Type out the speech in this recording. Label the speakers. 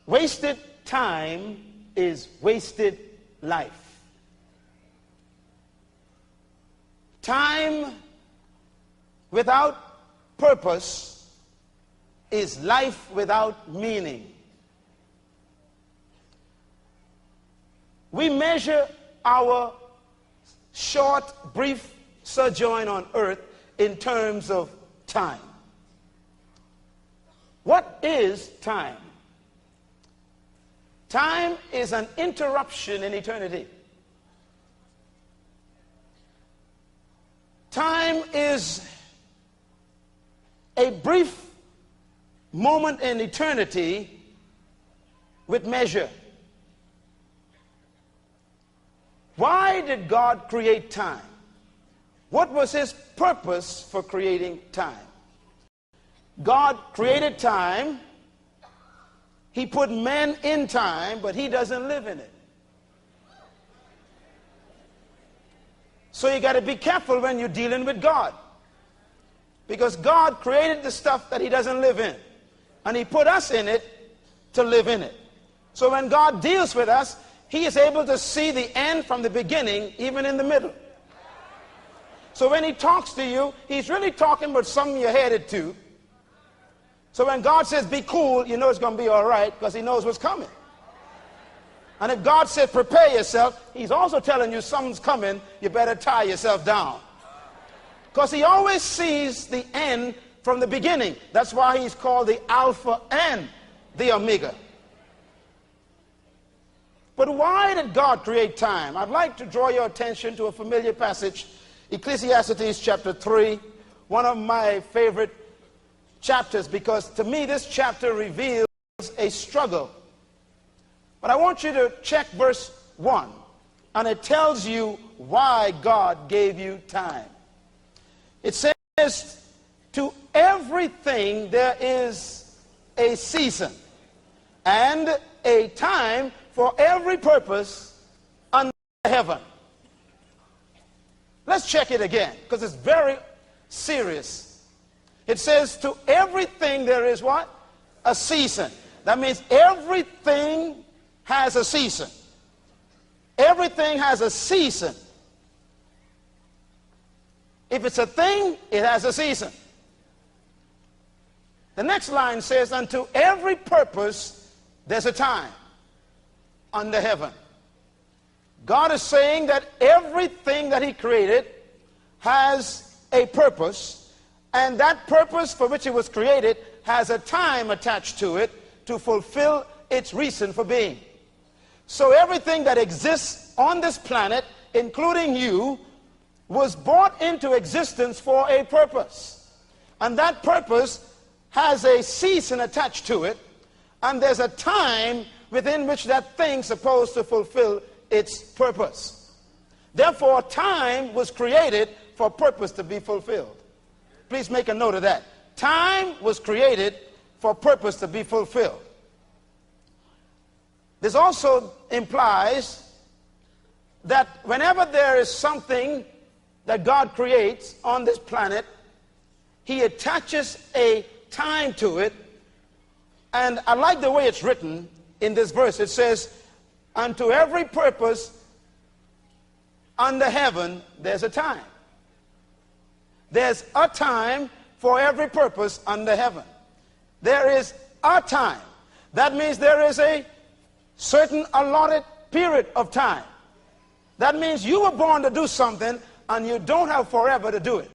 Speaker 1: Wasted time is wasted life. Time without purpose is life without meaning. We measure our short, brief sojourn on earth in terms of time. What is time? Time is an interruption in eternity. Time is a brief moment in eternity with measure. Why did God create time? What was his purpose for creating time? God created time. He put men in time, but he doesn't live in it. So you got to be careful when you're dealing with God, because God created the stuff that he doesn't live in, and he put us in it to live in it. So when God deals with us, he is able to see the end from the beginning, even in the middle. So when he talks to you, he's really talking about something you're headed to. So when God says be cool, you know it's going to be all right, because he knows what's coming. And if God said prepare yourself, he's also telling you something's coming, you better tie yourself down. Because he always sees the end from the beginning. That's why he's called the Alpha and the Omega. But why did God create time? I'd like to draw your attention to a familiar passage, Ecclesiastes chapter 3, one of my favorite chapters, because to me this chapter reveals a struggle. But I want you to check verse 1, and it tells you why God gave you time. It says, to everything there is a season and a time for every purpose under heaven. Let's check it again, because it's very serious. It says, to everything there is what? A season. That means everything has a season. Everything has a season. If it's a thing, it has a season. The next line says, unto every purpose there's a time under heaven. God is saying that everything that he created has a purpose, and that purpose for which it was created has a time attached to it to fulfill its reason for being. So everything that exists on this planet, including you, was brought into existence for a purpose. And that purpose has a season attached to it, and there's a time within which that thing's supposed to fulfill its purpose. Therefore, time was created for purpose to be fulfilled. Please make a note of that. Time was created for purpose to be fulfilled. This also implies that whenever there is something that God creates on this planet, he attaches a time to it. And I like the way it's written in this verse. It says, unto every purpose under heaven there's a time. There's a time for every purpose under heaven. There is a time. That means there is a certain allotted period of time. That means you were born to do something, and you don't have forever to do it.